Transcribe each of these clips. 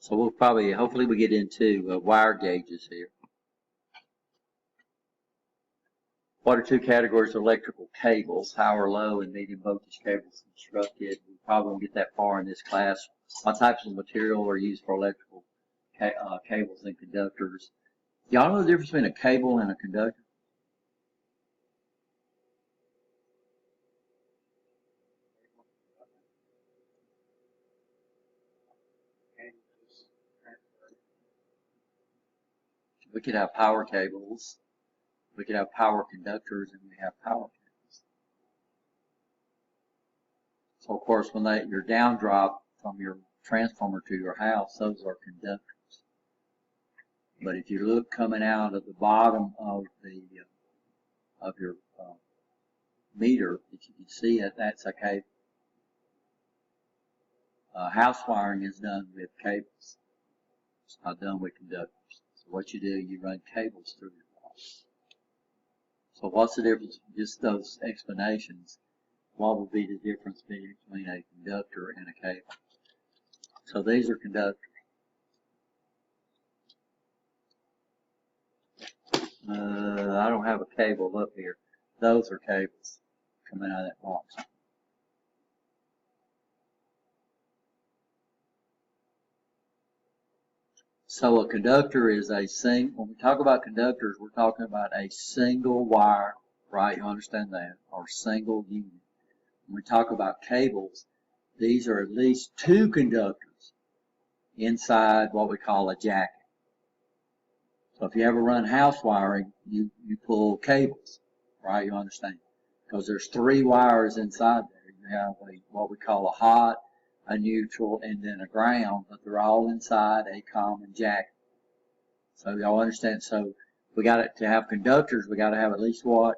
So we'll probably, hopefully we get into wire gauges here. What are two categories of electrical cables? High or low and medium voltage cables constructed. We probably won't get that far in this class. What types of material are used for electrical cables and conductors? Y'all know the difference between a cable and a conductor? We could have power cables, we could have power conductors, and we have power cables. So of course, when your down drop from your transformer to your house, those are conductors. But if you look coming out of the bottom of your meter, if you can see it, that's a cable. House wiring is done with cables. It's not done with conductors. So what you do, you run cables through your walls. So what's the difference? Just those explanations. What would be the difference between a conductor and a cable? So these are conductors. I don't have a cable up here. Those are cables coming out of that box. So a conductor is when we talk about conductors, we're talking about a single wire, right? You understand that? Or single unit. When we talk about cables, these are at least two conductors inside what we call a jacket. So if you ever run house wiring, you pull cables, right? You understand? Because there's three wires inside there. You have what we call a hot, a neutral, and then a ground, but they're all inside a common jacket. So y'all understand? So we got to have conductors, we got to have at least what?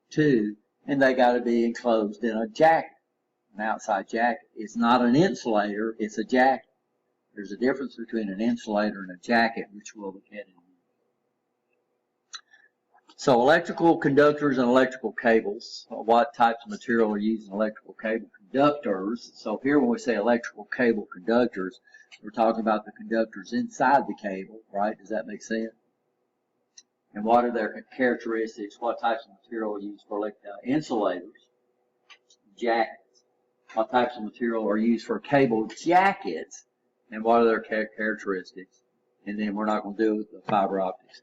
Two, and they got to be enclosed in a jacket, an outside jacket. It's not an insulator, it's a jacket. There's a difference between an insulator and a jacket, which we'll look at in a minute. So electrical conductors and electrical cables. What types of material are used in electrical cable conductors? So here when we say electrical cable conductors, we're talking about the conductors inside the cable, right? Does that make sense? And what are their characteristics? What types of material are used for insulators? Jackets. What types of material are used for cable jackets? And what are their characteristics? And then we're not going to do the fiber optics.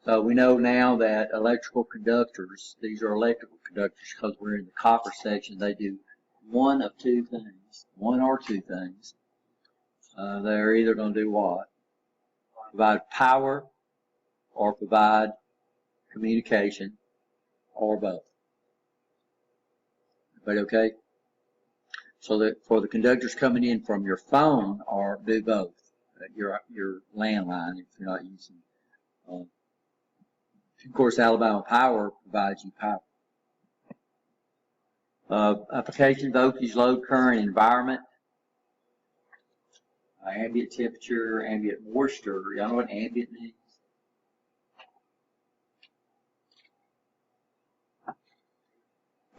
So we know now that electrical conductors, these are electrical conductors because we're in the copper section, they do one or two things. They're either going to do what? Provide power or provide communication or both. But okay? So that for the conductors coming in from your phone or do both. Your landline if you're not using of course, Alabama Power provides you power. Application, voltage, load, current, environment, ambient temperature, ambient moisture. Y'all know what ambient means?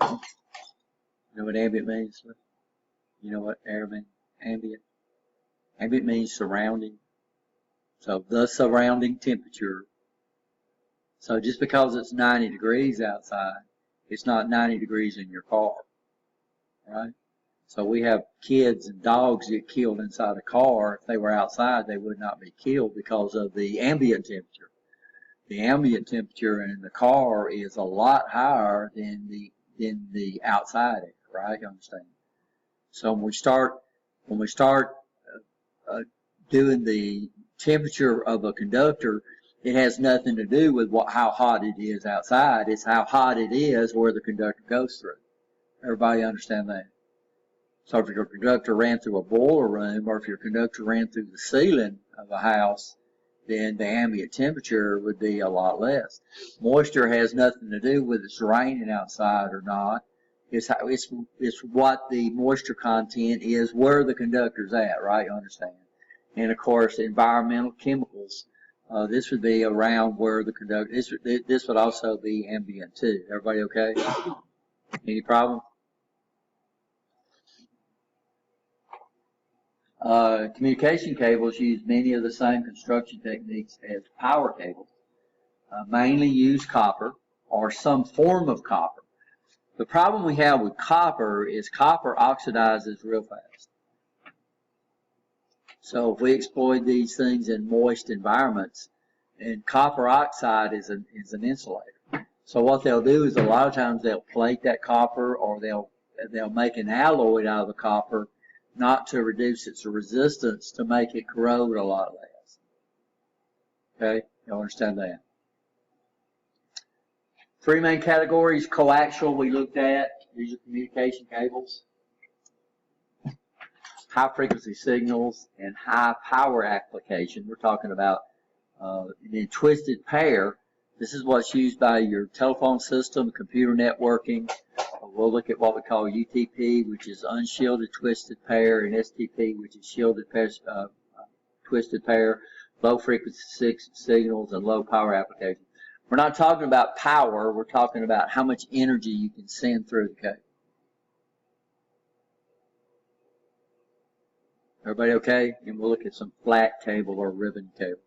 You know what ambient means? You know what air means? Ambient. Ambient means surrounding. So the surrounding temperature. So just because it's 90 degrees outside, it's not 90 degrees in your car, right? So we have kids and dogs get killed inside a car. If they were outside, they would not be killed because of the ambient temperature. The ambient temperature in the car is a lot higher than the outside air, right? You understand? So when we start doing the temperature of a conductor, it has nothing to do with how hot it is outside. It's how hot it is where the conductor goes through. Everybody understand that? So if your conductor ran through a boiler room or if your conductor ran through the ceiling of a house, then the ambient temperature would be a lot less. Moisture has nothing to do with it's raining outside or not. It's what the moisture content is where the conductor's at, right? You understand? And of course, environmental chemicals. This would be around where the conductor, this would also be ambient too. Everybody okay? Any problem? Communication cables use many of the same construction techniques as power cables, mainly use copper or some form of copper. The problem we have with copper is copper oxidizes real fast. So if we exploit these things in moist environments, and copper oxide is an insulator. So what they'll do is a lot of times they'll plate that copper, or they'll make an alloy out of the copper, not to reduce its resistance, to make it corrode a lot less. Okay, y'all understand that? Three main categories: coaxial we looked at. These are communication cables. High frequency signals and high power application. We're talking about in twisted pair. This is what's used by your telephone system, computer networking. We'll look at what we call UTP, which is unshielded twisted pair, and STP, which is shielded pair, twisted pair, low frequency signals, and low power application. We're not talking about power. We're talking about how much energy you can send through the cable. Everybody okay? And we'll look at some flat cable or ribbon cable.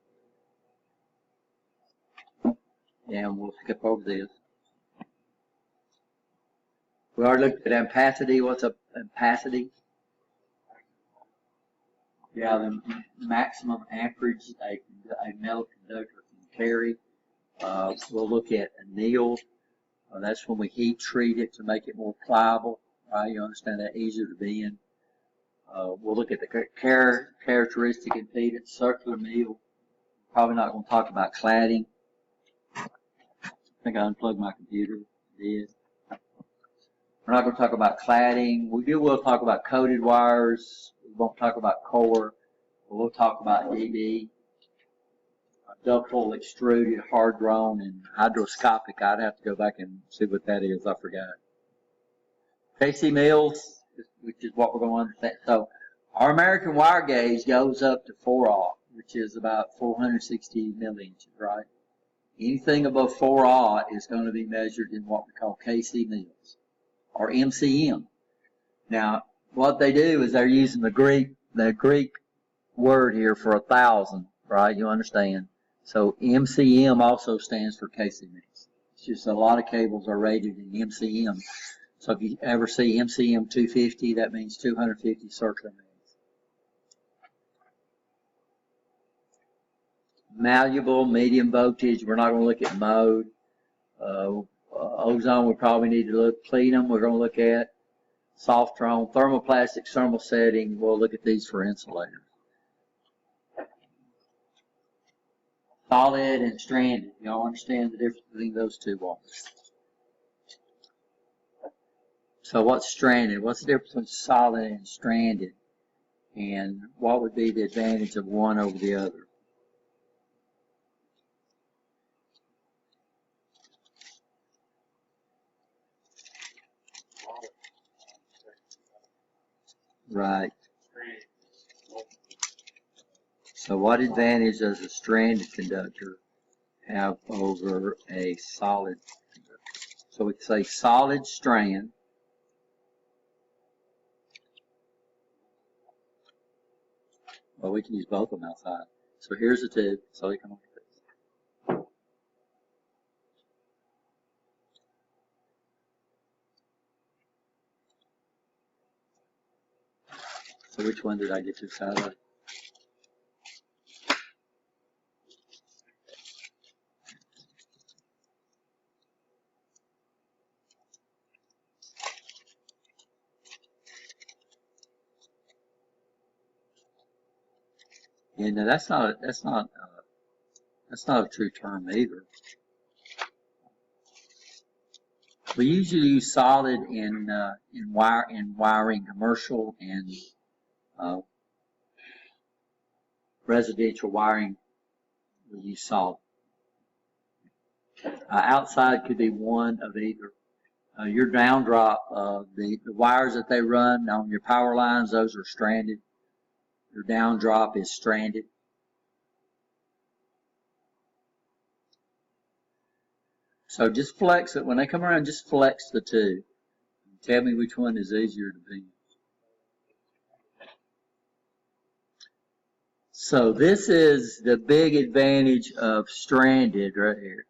And we'll skip over this. We already looked at ampacity. What's ampacity? Yeah, the maximum amperage a metal conductor can carry. We'll look at anneal. That's when we heat treat it to make it more pliable. Right? You understand that, easier to bend. We'll look at the characteristic impedance, circular anneal. Probably not going to talk about cladding. I think I unplugged my computer. Did. We're not going to talk about cladding. We'll talk about coated wires. We won't talk about core. We'll talk about DB. Ductile, extruded, hard drawn, and hydroscopic. I'd have to go back and see what that is. I forgot. KC Mills, which is what we're going to understand. So our American wire gauge goes up to 4/0, which is about 460 millinches, right? Anything above 4/0 is going to be measured in what we call KC Mills or MCM. Now, what they do is they're using the Greek word here for 1,000, right? You understand? So MCM also stands for KC Mills. It's just a lot of cables are rated in MCM. So if you ever see MCM 250, that means 250 circular mills. Malleable, medium voltage, we're not going to look at mode. Ozone, we probably need to look. Plenum, we're going to look at. Soft drawn, thermoplastics, thermal setting, we'll look at these for insulators. Solid and stranded, y'all understand the difference between those two wires. So what's stranded? What's the difference between solid and stranded? And what would be the advantage of one over the other? Right. So what advantage does a stranded conductor have over a solid conductor? So we can say solid strand. Well, we can use both of them outside. So here's the tube. So we can look at this. So which one did I get this out of? Yeah, no, that's not a true term either. We usually use solid in wiring, commercial and residential wiring. We use solid. Outside could be one of either. Your down drop, the wires that they run on your power lines, those are stranded. Your down drop is stranded. So just flex it. When they come around, just flex the two. Tell me which one is easier to bend. So this is the big advantage of stranded right here.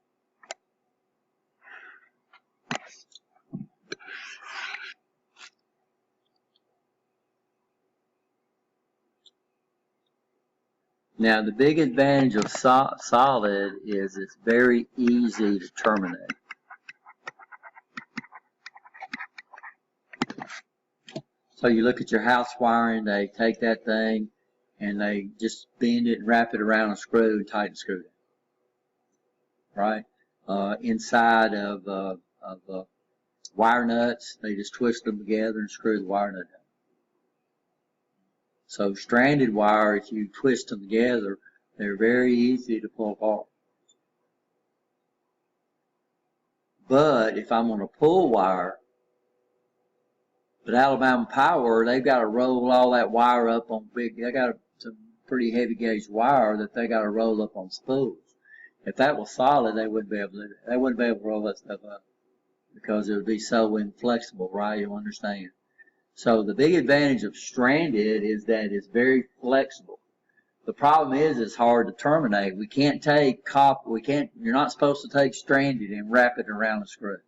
Now the big advantage of solid is it's very easy to terminate. So you look at your house wiring, they take that thing and they just bend it and wrap it around a screw and tighten the screw down, right? Inside of wire nuts, they just twist them together and screw the wire nut down. So stranded wire, if you twist them together, they're very easy to pull apart. But if I'm on a pull wire, but Alabama Power, they've got to roll all that wire up on they got some pretty heavy gauge wire that they got to roll up on spools. If that was solid, they wouldn't be able to do that. They wouldn't be able to roll that stuff up because it would be so inflexible, right? You understand? So the big advantage of stranded is that it's very flexible. The problem is it's hard to terminate. We can't take you're not supposed to take stranded and wrap it around a screw.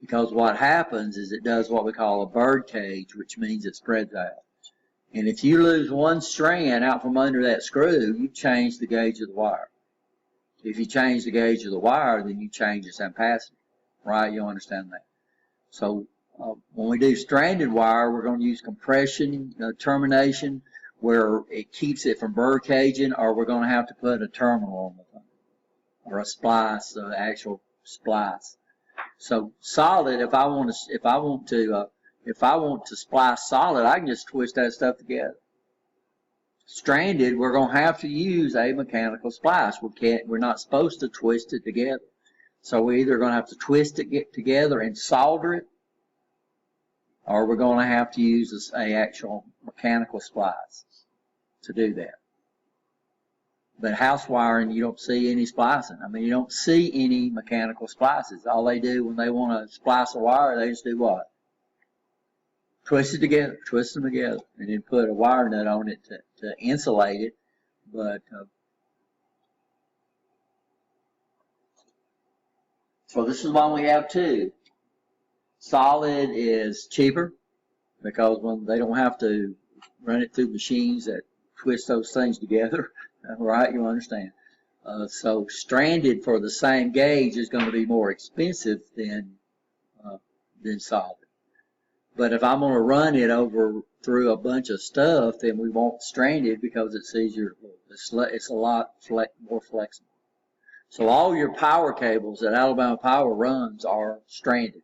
Because what happens is it does what we call a bird cage, which means it spreads out. And if you lose one strand out from under that screw, you change the gauge of the wire. If you change the gauge of the wire, then you change its ampacity, right? You'll understand that. So when we do stranded wire, we're going to use compression termination, where it keeps it from bird caging, or we're going to have to put a terminal on the thing, or a splice, actual splice. So solid, if I want to splice solid, I can just twist that stuff together. Stranded, we're going to have to use a mechanical splice. We're not supposed to twist it together. So we're either going to have to twist it together and solder it, or we're going to have to use a actual mechanical splice to do that. But house wiring, you don't see any splicing. I mean, you don't see any mechanical splices. All they do when they want to splice a wire, they just do what? Twist it together, twist them together, and then put a wire nut on it to insulate it. But so this is why we have two. Solid is cheaper because when they don't have to run it through machines that twist those things together. Right, you understand. So stranded for the same gauge is going to be more expensive than solid. But if I'm going to run it through a bunch of stuff, then we want stranded because it's easier. It's a lot more flexible. So all your power cables that Alabama Power runs are stranded.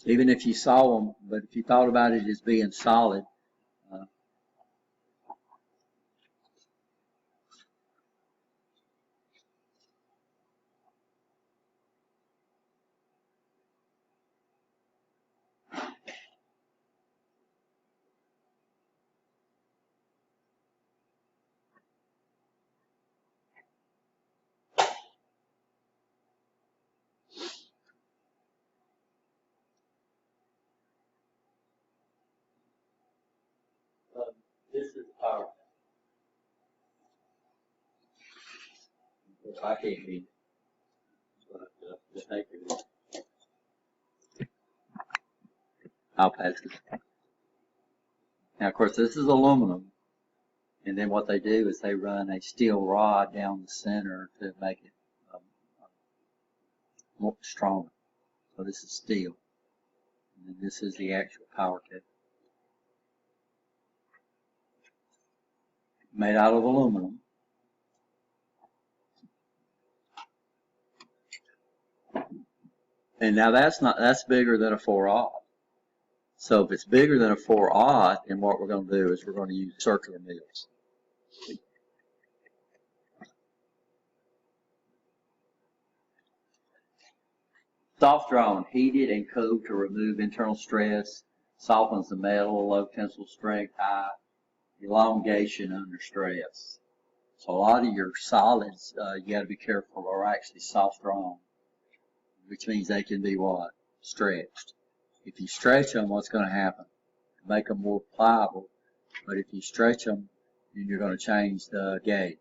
Even if you saw them, but if you thought about it as being solid, this is power. I can't read it, but just take it. I'll pass it. Now, of course, this is aluminum, and then what they do is they run a steel rod down the center to make it more stronger. So this is steel, and then this is the actual power cable, made out of aluminum. And now that's bigger than a 4/0. So if it's bigger than a 4/0, then what we're going to do is we're going to use circular mills. Soft drawn, heated and cooled to remove internal stress, softens the metal, low tensile strength, high elongation under stress. So a lot of your solids, you got to be careful, are actually soft drawn, which means they can be what? Stretched. If you stretch them, what's going to happen? To make them more pliable, but if you stretch them, then you're going to change the gauge.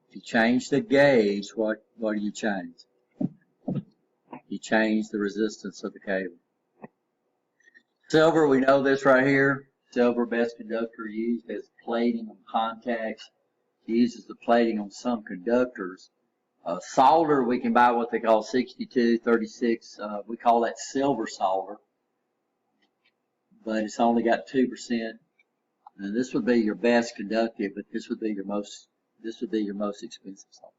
If you change the gauge, what do you change? You change the resistance of the cable. Silver, we know this right here. Silver, best conductor used as plating on contacts. It uses the plating on some conductors. Solder, we can buy what they call 6236. We call that silver solder, but it's only got 2%. And this would be your best conductive, but this would be your most expensive solder.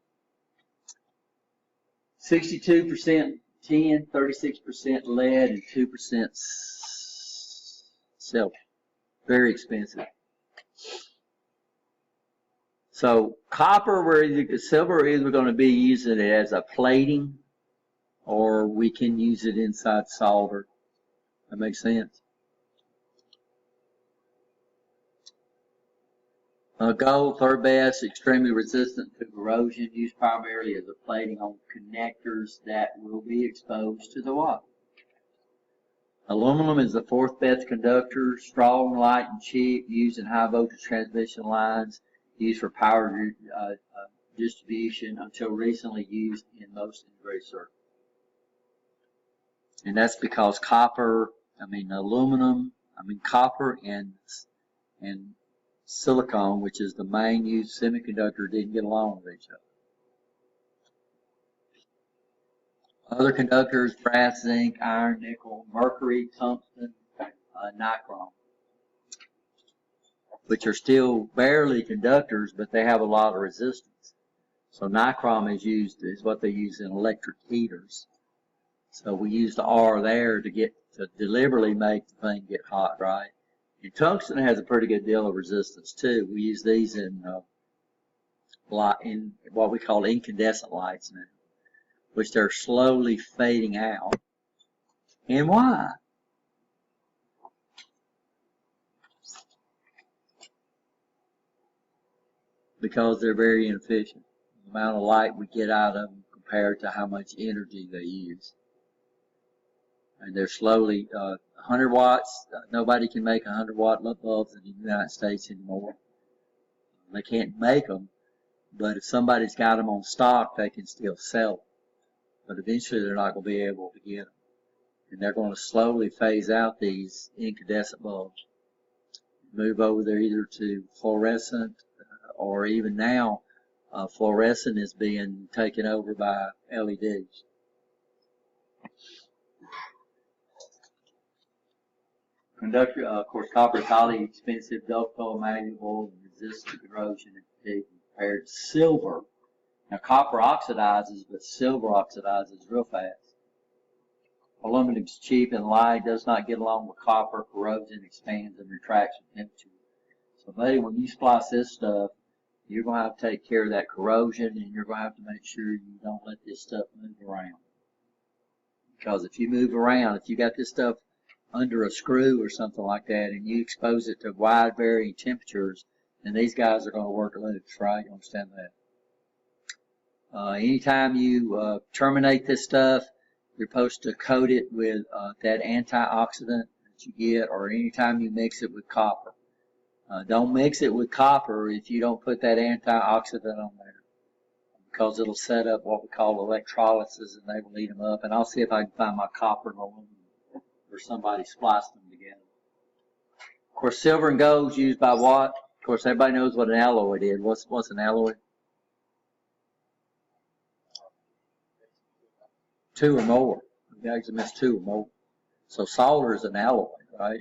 62% tin, 36% lead, and 2% silver. Very expensive. So copper, silver, we're either going to be using it as a plating, or we can use it inside solder. That makes sense. Gold, third best, extremely resistant to corrosion, used primarily as a plating on connectors that will be exposed to the water. Aluminum is the fourth best conductor, strong, light, and cheap, used in high voltage transmission lines, used for power distribution, until recently used in most integrated circuits. And that's because copper and silicon, which is the main used semiconductor, didn't get along with each other. Other conductors: brass, zinc, iron, nickel, mercury, tungsten, nichrome, which are still barely conductors, but they have a lot of resistance. So nichrome is what they use in electric heaters. So we use the R there to deliberatly make the thing get hot, right? And tungsten has a pretty good deal of resistance too. We use these in what we call incandescent lights now, which they're slowly fading out. And why? Because they're very inefficient. The amount of light we get out of them compared to how much energy they use. And they're slowly, 100 watts, nobody can make 100-watt bulbs in the United States anymore. They can't make them, but if somebody's got them on stock, they can still sell them. But eventually they're not going to be able to get them. And they're going to slowly phase out these incandescent bulbs. Move over there either to fluorescent, or even now, fluorescent is being taken over by LEDs. Conductor, of course, copper is highly expensive, ductile, malleable, and resistant to corrosion and fatigue compared to silver. Now, copper oxidizes, but silver oxidizes real fast. Aluminum is cheap and light, does not get along with copper, corrodes and expands and retracts with temperature. So, buddy, when you splice this stuff, you're going to have to take care of that corrosion, and you're going to have to make sure you don't let this stuff move around. Because if you move around, if you got this stuff under a screw or something like that, and you expose it to wide varying temperatures, then these guys are going to work loose, right? You understand that? Anytime you terminate this stuff, you're supposed to coat it with that antioxidant that you get, or anytime you mix it with copper. Don't mix it with copper if you don't put that antioxidant on there, because it'll set up what we call electrolysis, and they will eat them up. And I'll see if I can find my copper and aluminum, or somebody spliced them together. Of course, silver and gold is used by what? Of course, everybody knows what an alloy is. What's an alloy? Two or more. You actually miss two or more. So solder is an alloy, right?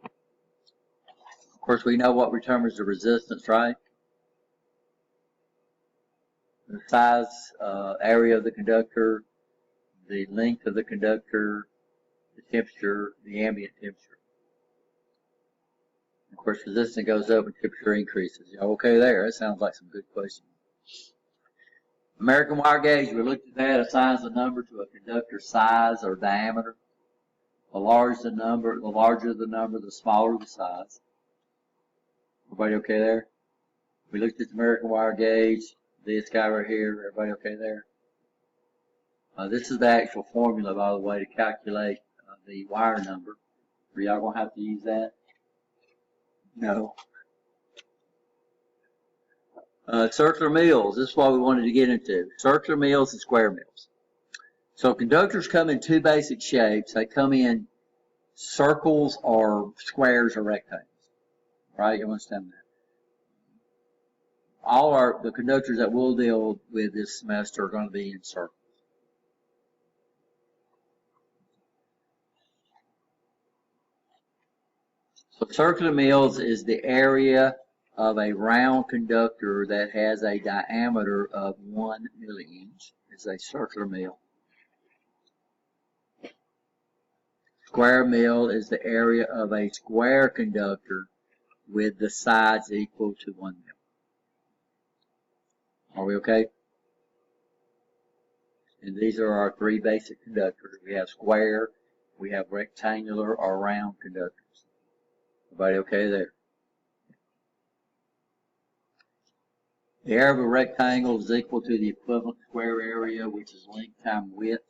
Of course, we know what determines the resistance, right? The size, area of the conductor, the length of the conductor, the temperature, the ambient temperature. Of course, resistance goes up and temperature increases. Y'all okay there? That sounds like some good questions. American wire gauge, we looked at that, assigns a number to a conductor's size or diameter. The larger the number, the smaller the size. Everybody okay there? We looked at the American wire gauge, this guy right here. Everybody okay there? This is the actual formula, by the way, to calculate the wire number. Are y'all going to have to use that? No. Circular mills, this is what we wanted to get into. Circular mills and square mills. So conductors come in two basic shapes. They come in circles or squares or rectangles. Right? You understand that? All the conductors that we'll deal with this semester are going to be in circles. So circular mills is the area of a round conductor that has a diameter of 1 milli-inch. Is a circular mill. Square mill is the area of a square conductor with the sides equal to 1 mil. Are we okay? And these are our three basic conductors. We have square, we have rectangular or round conductors. Everybody okay there? The area of a rectangle is equal to the equivalent square area, which is length times width.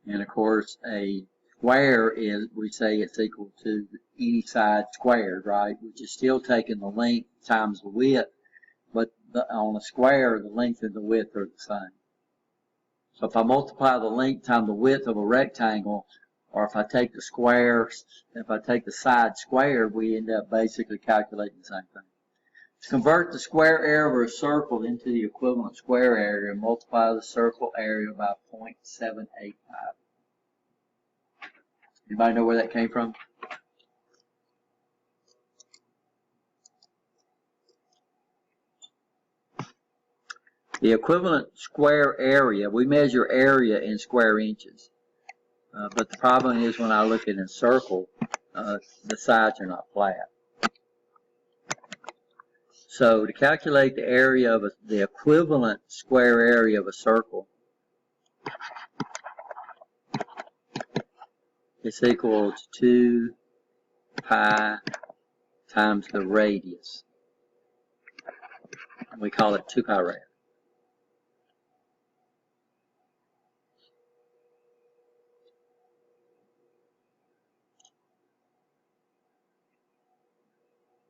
And of course, a square is, we say it's equal to any side squared, right? Which is still taking the length times the width, but on a square, the length and the width are the same. So if I multiply the length times the width of a rectangle, or if I take the squares, if I take the side squared, we end up basically calculating the same thing. To convert the square area of a circle into the equivalent square area, multiply the circle area by 0.785. Anybody know where that came from? The equivalent square area, we measure area in square inches. But the problem is when I look at a circle, the sides are not flat. So to calculate the area of the equivalent square area of a circle, it's equal to 2 pi times the radius. We call it 2 pi rad.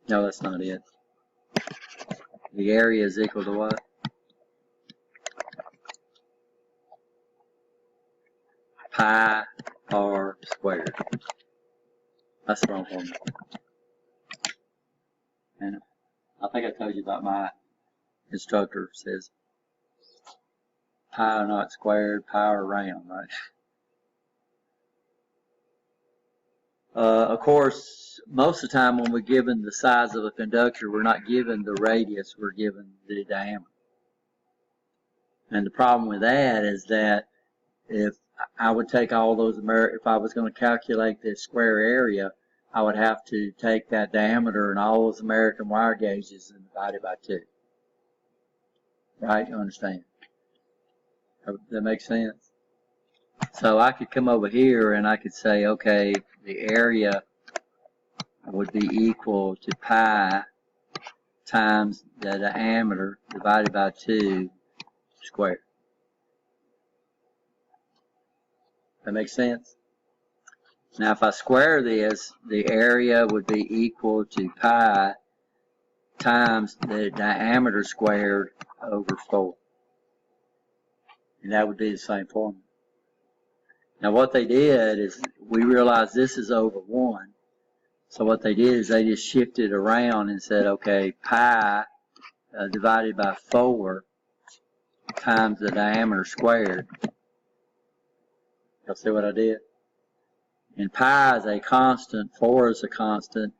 No, that's not it. The area is equal to what? Pi r squared. That's the wrong formula. And I think I told you about my instructor says pi not squared, pi or round, right? Of course, most of the time when we're given the size of a conductor, we're not given the radius, we're given the diameter. And the problem with that is that if I would take all those, if I was going to calculate this square area, I would have to take that diameter and all those American wire gauges and divide it by 2. Right? You understand? Does that make sense? So I could come over here and I could say, okay, the area would be equal to pi times the diameter divided by 2 squared. That makes sense? Now if I square this, the area would be equal to pi times the diameter squared over 4. And that would be the same formula. Now what they did is, we realized this is over 1. So what they did is they just shifted around and said, okay, pi divided by 4 times the diameter squared. Y'all see what I did? And pi is a constant, 4 is a constant,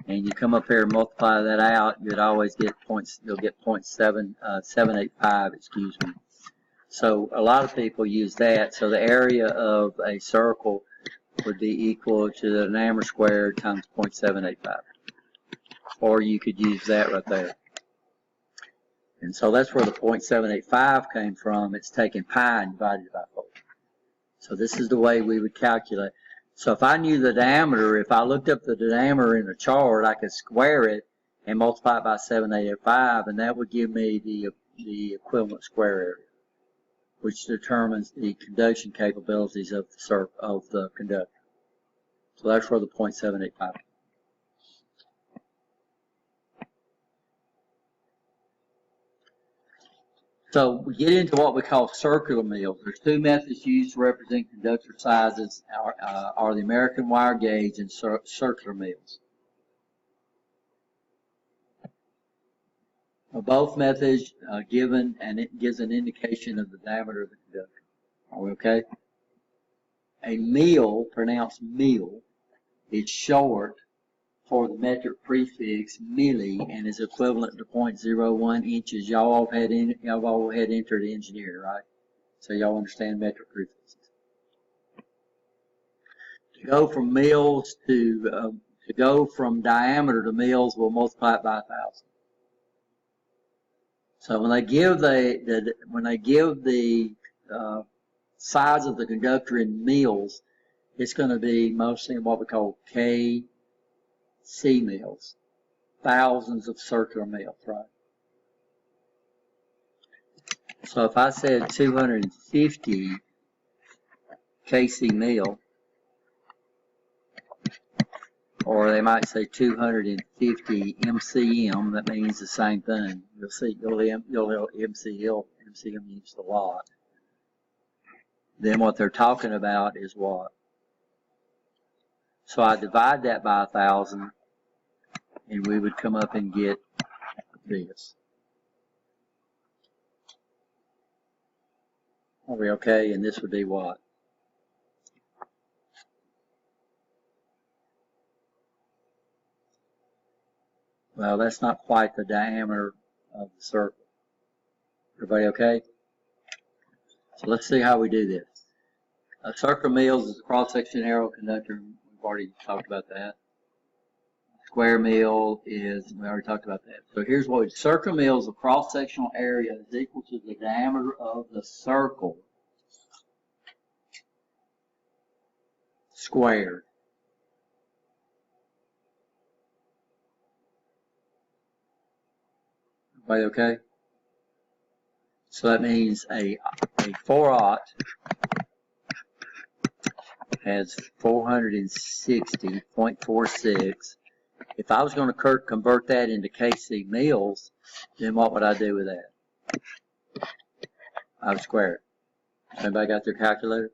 and you come up here and multiply that out, you'd always get you'll get 0.785, excuse me. So a lot of people use that. So the area of a circle would be equal to the diameter squared times 0.785. Or you could use that right there. And so that's where the 0.785 came from. It's taking pi and divided by 4. So this is the way we would calculate. So if I knew the diameter, if I looked up the diameter in the chart, I could square it and multiply it by 785, and that would give me the equivalent square area, which determines the conduction capabilities of the conductor. So that's where the 0.785. So we get into what we call circular mills. There's two methods used to represent conductor sizes, are the American wire gauge and circular mills. Both methods given, and it gives an indication of the diameter of the conductor. Are we okay? A mill, pronounced mill, is short for the metric prefix milli and is equivalent to 0.01 inches. Y'all all had entered engineer, right? So y'all understand metric prefixes. To go from mills to go from diameter to mills, we'll multiply it by 1,000. So when they give the size of the conductor in mills, it's going to be mostly in what we call KC mills, thousands of circular mills, right? So if I said 250 KC mill, or they might say 250 MCM, that means the same thing. You'll see, you'll MCM used a lot. Then what they're talking about is what? So I divide that by 1,000, and we would come up and get this. Are we okay? And this would be what? Well, that's not quite the diameter of the circle. Everybody okay? So let's see how we do this. A circular mills is a cross-section arrow conductor. We've already talked about that. Square mill is, we already talked about that. So here's what we do. Circular mills, a cross-sectional area is equal to the diameter of the circle squared. Everybody okay? So that means a 4/0 has 460.46. If I was going to convert that into KC mills, then what would I do with that? I would square it. Everybody got their calculator?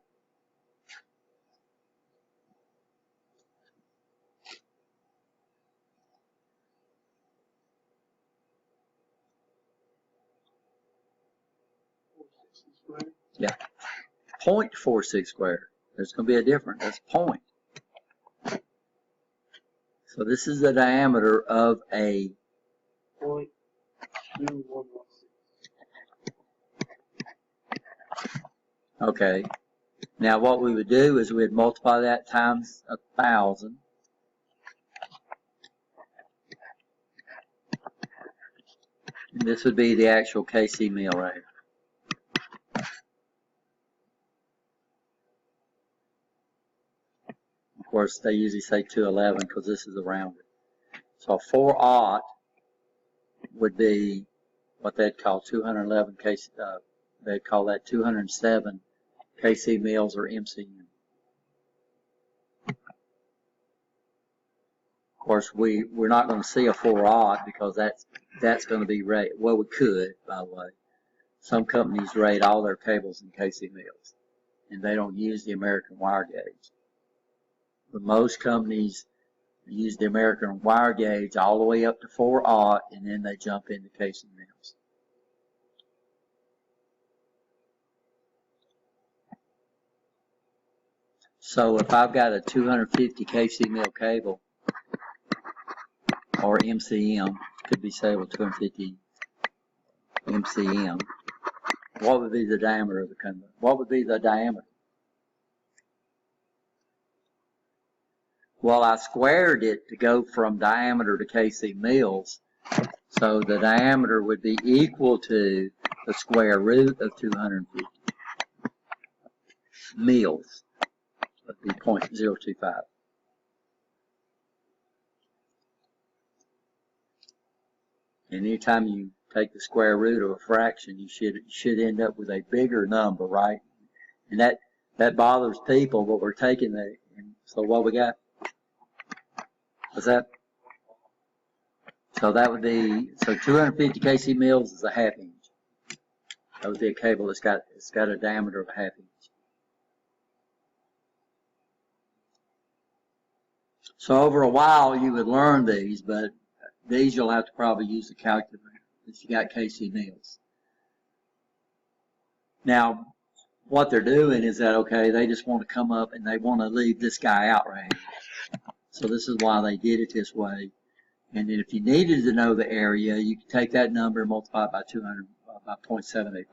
Yeah. 0.46 squared. There's going to be a difference. That's point. So this is the diameter of a 0.2116. Okay. Now what we would do is we'd multiply that times 1,000. And this would be the actual KC mill right here. Of course, they usually say 211 because this is a rounded. So a 4/0 would be what they'd call 211 KC. They'd call that 207 KC mills or MCM. Of course, we're not going to see a 4/0 because that's going to be rate. Well, we could, by the way. Some companies rate all their cables in KC mills, and they don't use the American wire gauge. But most companies use the American wire gauge all the way up to 4/0, and then they jump into KC mills. So if I've got a 250 KC mill cable, or MCM, could be say with 250 MCM, what would be the diameter of the conductor? What would be the diameter? Well, I squared it to go from diameter to KC mills, so the diameter would be equal to the square root of 250 mills. That would be 0.025. And anytime you take the square root of a fraction, you should end up with a bigger number, right? And that bothers people, but we're taking the, so what we got? What's that? So that would be, so 250 KC mills is a 1/2 inch. That would be a cable that's got a diameter of a ½ inch. So over a while you would learn these, but these you'll have to probably use a calculator if you got KC Mills. Now, what they're doing is that, okay, they just want to come up and they want to leave this guy out right here. So this is why they did it this way. And then if you needed to know the area, you could take that number and multiply it by 200, by 0.785.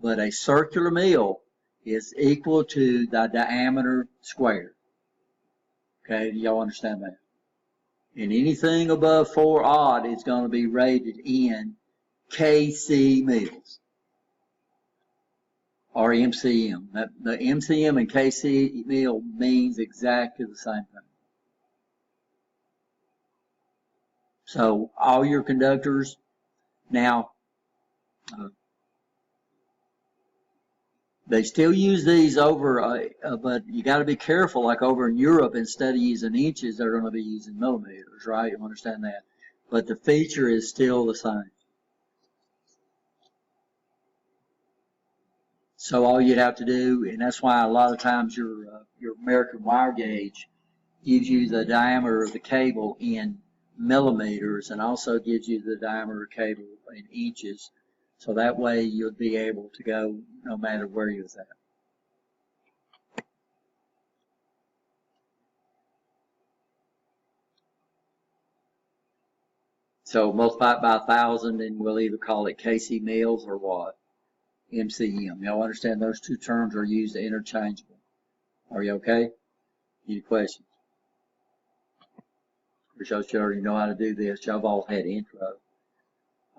But a circular mill is equal to the diameter squared. Okay, do y'all understand that? And anything above 4 odd is going to be rated in KC Mills or MCM. The MCM and KC Mill means exactly the same thing. So all your conductors now, they still use these over, but you got to be careful. Like over in Europe, instead of using inches, they're going to be using millimeters, right? You understand that? But the feature is still the same. So all you'd have to do, and that's why a lot of times your American wire gauge gives you the diameter of the cable in millimeters and also gives you the diameter of the cable in inches. So that way you'll be able to go no matter where you're at. So multiply it by 1,000 and we'll either call it KC Mills or what? MCM. Y'all understand those two terms are used interchangeable. Are you okay? Any questions? Which you already know how to do this. Y'all have all had intro.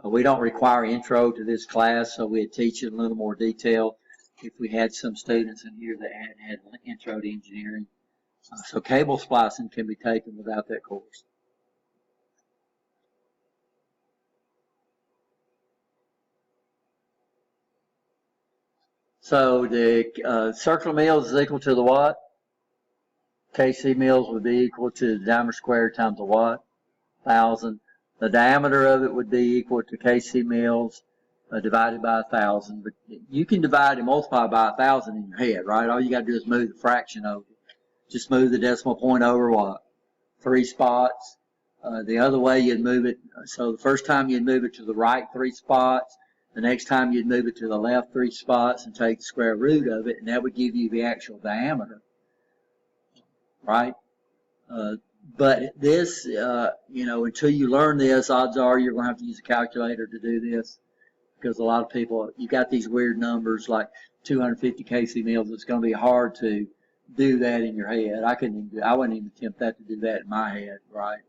We don't require intro to this class, so we'd teach it in a little more detail if we had some students in here that had intro to engineering. So cable splicing can be taken without that course. So the circular mills is equal to the what? KC Mills would be equal to the diameter squared times the what? 1,000. The diameter of it would be equal to KC Mills divided by 1,000. But you can divide and multiply by 1,000 in your head, right? All you got to do is move the fraction over. Just move the decimal point over what? 3 spots. The other way you'd move it, so the first time you'd move it to the right 3 spots. The next time you'd move it to the left 3 spots and take the square root of it, and that would give you the actual diameter, right? But this, you know, until you learn this, odds are you're going to have to use a calculator to do this, because a lot of people, you got these weird numbers like 250 KC Mills. It's going to be hard to do that in your head. I wouldn't even attempt that to do that in my head, right?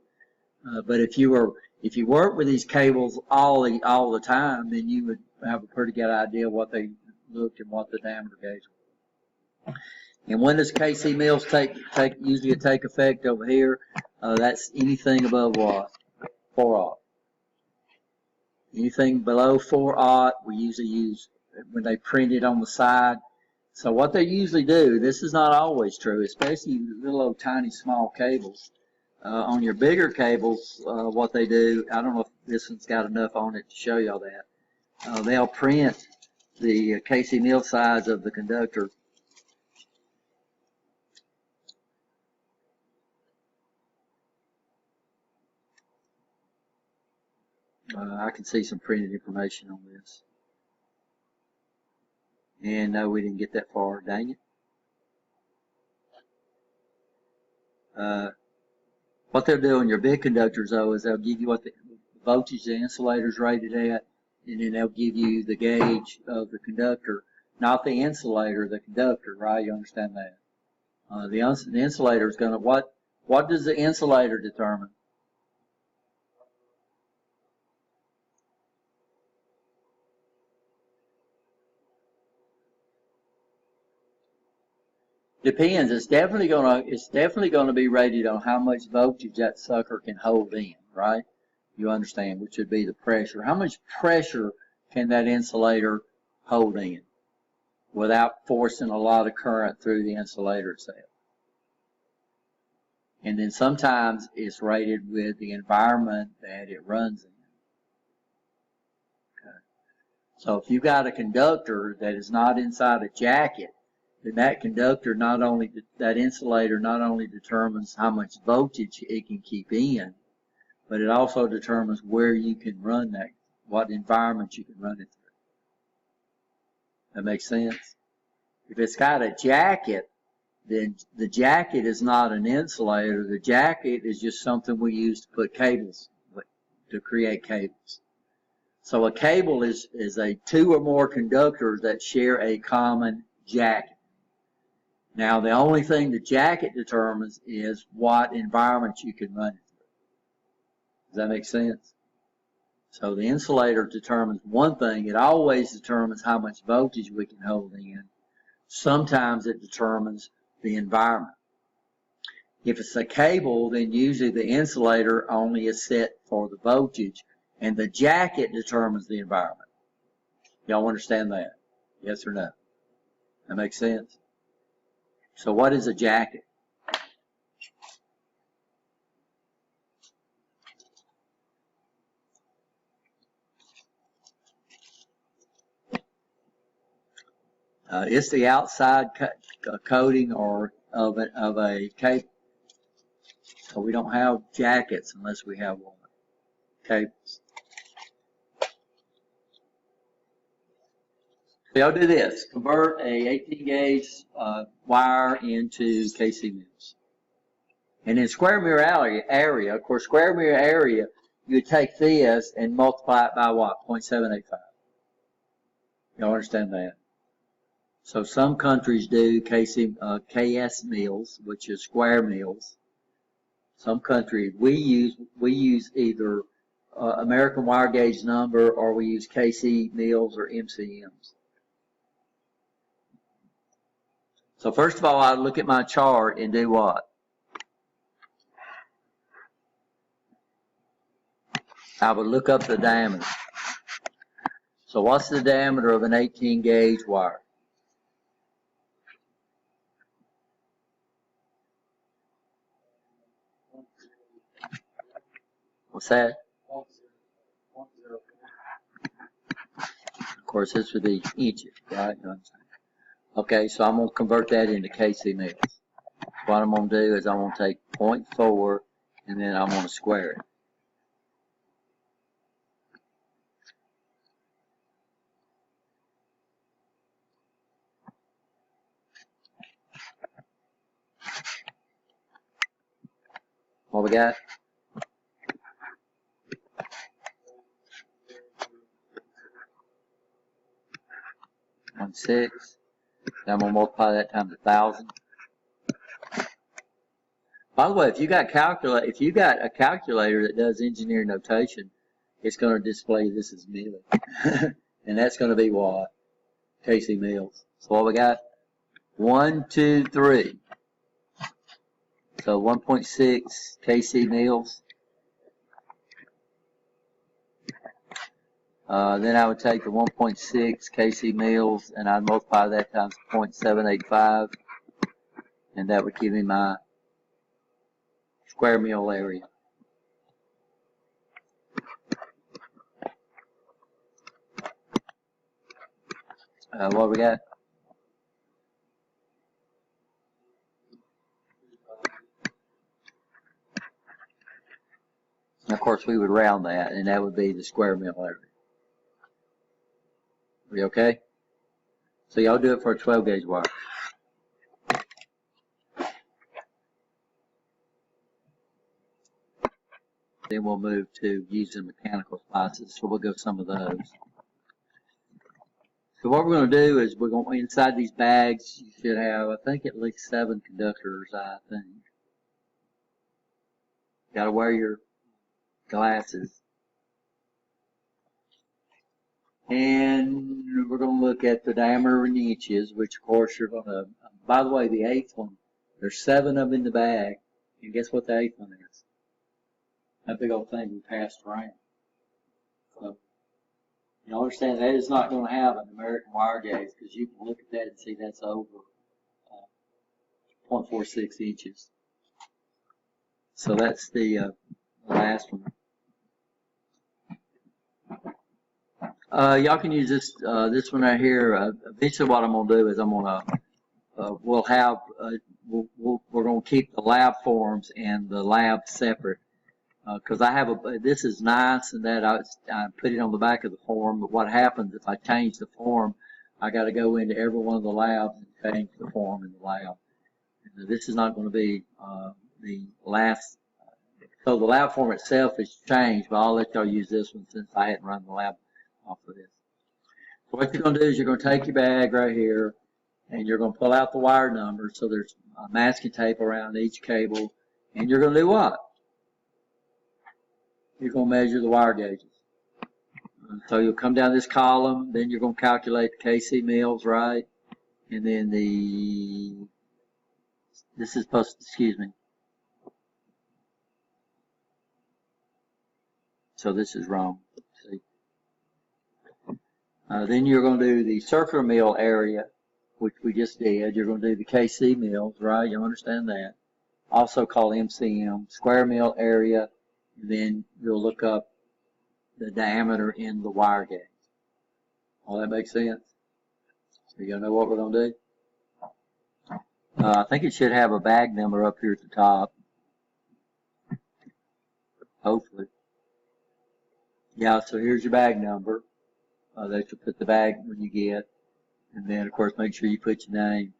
But if you work with these cables all the time, then you would have a pretty good idea what they looked and what the diameter gauge was. And when does KC Mills usually take effect over here? That's anything above what? 4 aught. Anything below 4 aught, we usually use when they print it on the side. So what they usually do, this is not always true, especially little old tiny small cables. On your bigger cables, what they do, I don't know if this one's got enough on it to show y'all that. They'll print the KC Mills size of the conductor. I can see some printed information on this. And no, we didn't get that far, dang it. What they'll do on your big conductors, though, is they'll give you what the voltage the insulator's rated at, and then they'll give you the gauge of the conductor, not the insulator, the conductor, right? You understand that? The insulator is going to, what does the insulator determine? Depends. It's definitely gonna be rated on how much voltage that sucker can hold in, right? You understand, which would be the pressure. How much pressure can that insulator hold in without forcing a lot of current through the insulator itself? And then sometimes it's rated with the environment that it runs in. Okay. So if you've got a conductor that is not inside a jacket, then that conductor that insulator not only determines how much voltage it can keep in, but it also determines where you can run that, what environment you can run it through. That makes sense? If it's got a jacket, then the jacket is not an insulator. The jacket is just something we use to put cables with, to create cables. So a cable is a two or more conductors that share a common jacket. Now the only thing the jacket determines is what environment you can run it through. Does that make sense? So the insulator determines one thing. It always determines how much voltage we can hold in. Sometimes it determines the environment. If it's a cable, then usually the insulator only is set for the voltage, and the jacket determines the environment. Y'all understand that? Yes or no? That makes sense? So what is a jacket? It's the outside coating or of a cable. So we don't have jackets unless we have one. Cables. So y'all do this. Convert a 18 gauge wire into KC mills. And in square meter area, of course, square meter area, you would take this and multiply it by what? 0.785. Y'all understand that? So some countries do KS mills, which is square mills. Some countries, we use either American wire gauge number, or we use KC mills or MCMs. So first of all, I look at my chart and do what? I would look up the diameter. So what's the diameter of an 18 gauge wire? What's that? Of course, this would be inches, right? Okay, so I'm going to convert that into KC mills. What I'm going to do is I'm going to take 0.4 and then I'm going to square it. What we got? 1.6. Then I'm going to multiply that times 1,000. By the way, if you got a calculator that does engineering notation, it's going to display this as milli. And that's going to be what? KC mills. So what we got? 1, 2, 3. So 1.6 KC mills. Then I would take the 1.6 KC mills and I'd multiply that times 0.785, and that would give me my square mil area. What we got? And of course, we would round that, and that would be the square mil area. Are you okay? So y'all do it for a 12 gauge wire. Then we'll move to using mechanical splices. So we'll go some of those. So what we're going to do is we're going to, inside these bags, you should have, I think, at least 7 conductors, I think. Got to wear your glasses. And we're going to look at the diameter in inches, which of course you're going to, by the way, the 8th one, there's 7 of them in the bag. And guess what the 8th one is? That big old thing we passed around. So, you understand that is not going to have an American wire gauge, because you can look at that and see that's over 0.46 inches. So that's the last one. Y'all can use this one right here. Eventually what I'm gonna do is I'm gonna, we'll have, we're gonna keep the lab forms and the lab separate. Cause I have this is nice and that I put it on the back of the form, but what happens if I change the form, I gotta go into every one of the labs and change the form in the lab. And this is not gonna be, the last, so the lab form itself is changed, but I'll let y'all use this one since I hadn't run the lab off of this. So what you're going to do is you're going to take your bag right here and you're going to pull out the wire number. So there's masking tape around each cable, and you're going to do what? You're going to measure the wire gauges. So you'll come down this column, then you're going to calculate the KC mils, right? And then this is supposed to, excuse me. So this is wrong. See? Then you're going to do the circular mil area, which we just did. You're going to do the KC mils, right? You understand that. Also called MCM, square mil area, and then you'll look up the diameter in the wire gauge. All that makes sense? So you know what we're going to do? I think it should have a bag number up here at the top. Hopefully. Yeah, so here's your bag number. That you'll put the bag when you get. And then, of course, make sure you put your name.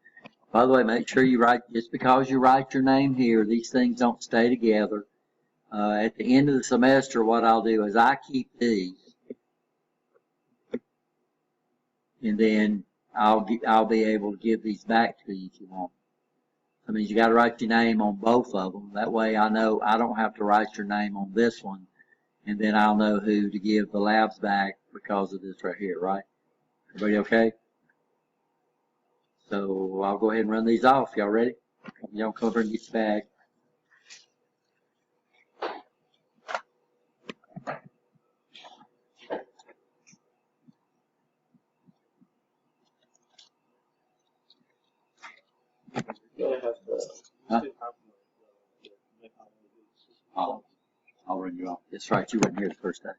By the way, make sure you write, just because you write your name here, these things don't stay together. At the end of the semester, what I'll do is I keep these. And then I'll be able to give these back to you if you want. I mean, you got to write your name on both of them. That way I know I don't have to write your name on this one. And then I'll know who to give the labs back because of this right here, right? Everybody okay? So I'll go ahead and run these off. Y'all ready? Y'all come over and get your bag. Huh? I'll run you off. That's right, you weren't here the first day.